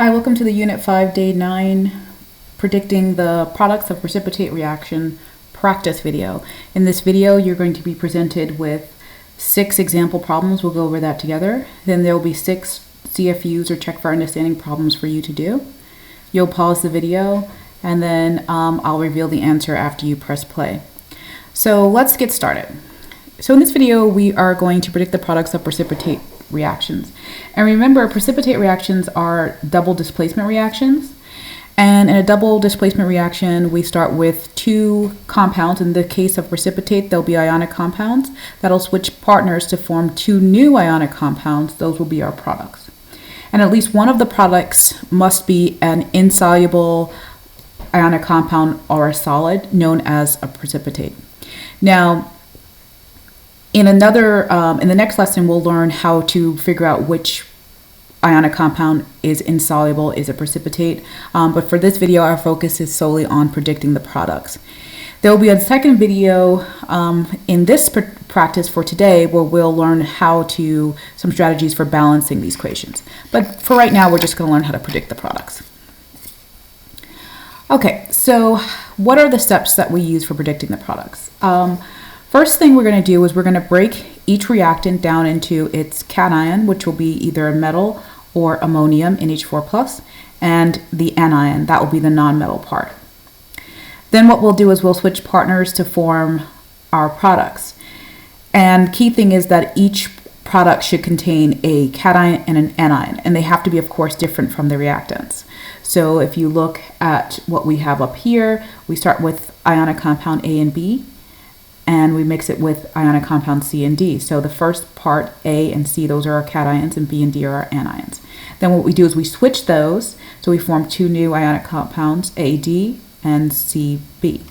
Hi, welcome to the Unit 5, Day 9, predicting the products of precipitate reaction practice video. In this video, you're going to be presented with 6 example problems. We'll go over that together. Then there will be 6 CFUs or check for understanding problems for you to do. You'll pause the video and then I'll reveal the answer after you press play. So let's get started. So in this video, we are going to predict the products of precipitate reactions. And remember, precipitate reactions are double displacement reactions. And in a double displacement reaction, we start with 2 compounds. In the case of precipitate, there'll be ionic compounds that'll switch partners to form 2 new ionic compounds. Those will be our products. And at least one of the products must be an insoluble ionic compound or a solid known as a precipitate. Now, in the next lesson, we'll learn how to figure out which ionic compound is insoluble, is a precipitate. But for this video, our focus is solely on predicting the products. There will be a second video in this practice for today where we'll learn some strategies for balancing these equations. But for right now, we're just going to learn how to predict the products. Okay, so what are the steps that we use for predicting the products? First thing we're going to do is we're going to break each reactant down into its cation, which will be either a metal or ammonium, NH4+, and the anion, that will be the non-metal part. Then what we'll do is we'll switch partners to form our products. And key thing is that each product should contain a cation and an anion, and they have to be, of course, different from the reactants. So if you look at what we have up here, we start with ionic compound A and B, and we mix it with ionic compound C and D. So the first part, A and C, those are our cations, and B and D are our anions. Then what we do is we switch those, so we form 2 new ionic compounds, AD and CB.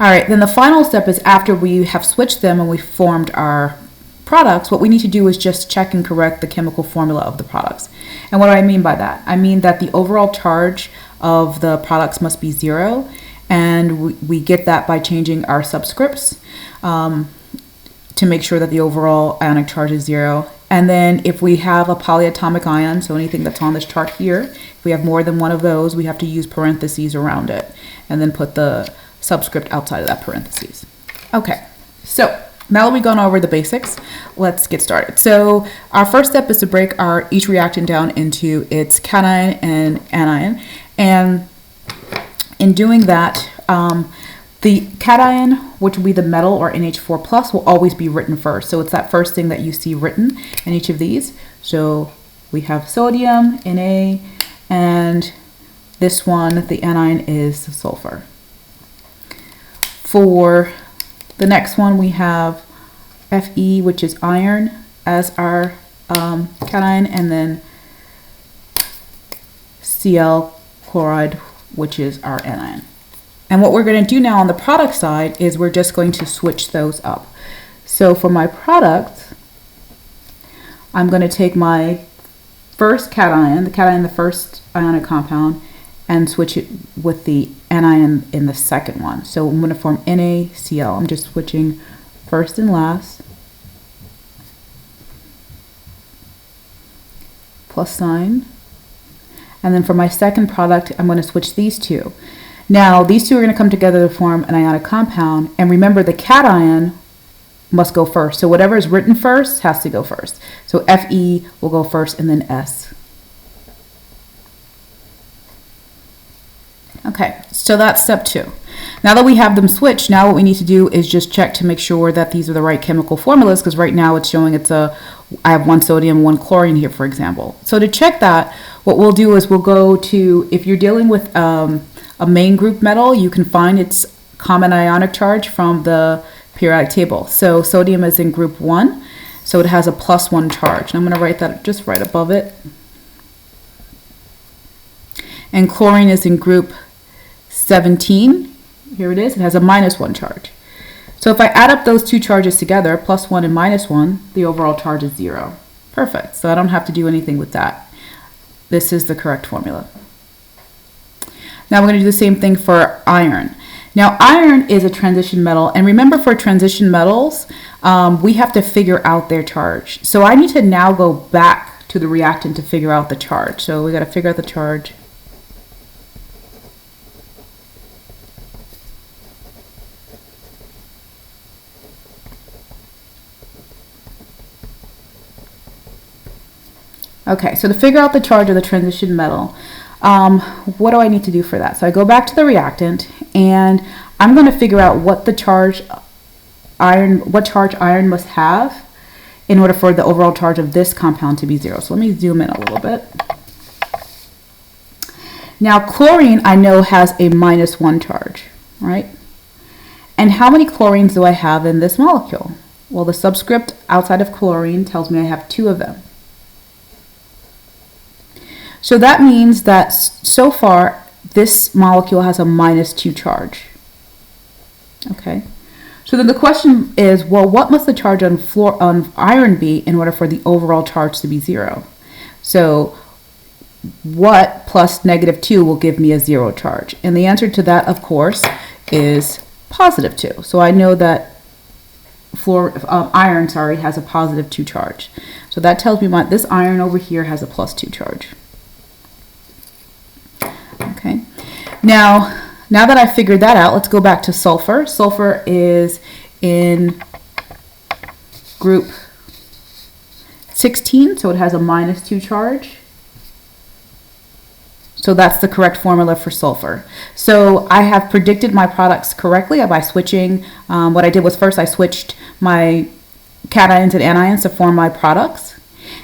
All right, then the final step is after we have switched them and we formed our products, what we need to do is just check and correct the chemical formula of the products. And what do I mean by that? I mean that the overall charge of the products must be 0, and we get that by changing our subscripts to make sure that the overall ionic charge is 0. And then if we have a polyatomic ion, so anything that's on this chart here, if we have more than one of those, we have to use parentheses around it and then put the subscript outside of that parentheses. Okay, so now that we've gone over the basics, let's get started. So our first step is to break each reactant down into its cation and anion. And in doing that, the cation, which will be the metal or NH4+, will always be written first. So it's that first thing that you see written in each of these. So we have sodium, Na, and this one, the anion, is sulfur. For the next one, we have Fe, which is iron, as our cation, and then Cl chloride, which is our anion. And what we're going to do now on the product side is we're just going to switch those up. So for my product, I'm going to take my first cation, the first ionic compound, and switch it with the anion in the second one. So I'm going to form NaCl. I'm just switching first and last, plus sign. And then for my second product, I'm going to switch these 2. Now, these 2 are going to come together to form an ionic compound. And remember, the cation must go first. So whatever is written first has to go first. So Fe will go first and then S. Okay, so that's step 2. Now that we have them switched, now what we need to do is just check to make sure that these are the right chemical formulas, because right now it's showing I have 1 sodium, 1 chlorine here, for example. So to check that, what we'll do is we'll go to, if you're dealing with a main group metal, you can find its common ionic charge from the periodic table. So sodium is in group 1, so it has a +1 charge. And I'm going to write that just right above it. And chlorine is in group 17. Here it is. It has a -1 charge. So if I add up those 2 charges together, +1 and -1, the overall charge is 0. Perfect. So I don't have to do anything with that. This is the correct formula. Now we're going to do the same thing for iron. Now iron is a transition metal, and remember, for transition metals, we have to figure out their charge. So I need to now go back to the reactant to figure out the charge. So we got to figure out the charge. Okay, so to figure out the charge of the transition metal, what do I need to do for that? So I go back to the reactant, and I'm going to figure out what charge iron must have in order for the overall charge of this compound to be 0. So let me zoom in a little bit. Now chlorine I know has a -1 charge, right? And how many chlorines do I have in this molecule? Well, the subscript outside of chlorine tells me I have 2 of them. So that means that so far this molecule has a -2 charge. Okay. So then the question is, well, what must the charge on iron be in order for the overall charge to be 0? So what plus -2 will give me a 0 charge? And the answer to that, of course, is +2. So I know that iron has a +2 charge. So that tells me this iron over here has a +2 charge. Okay. Now that I figured that out, let's go back to sulfur. Sulfur is in group 16, so it has a -2 charge. So that's the correct formula for sulfur. So I have predicted my products correctly by switching. What I did was first I switched my cations and anions to form my products.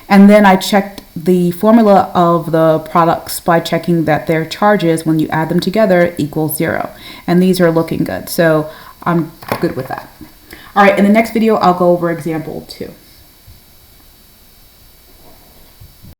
And then I checked the formula of the products by checking that their charges, when you add them together, equals 0. And these are looking good. So I'm good with that. All right, in the next video, I'll go over example 2.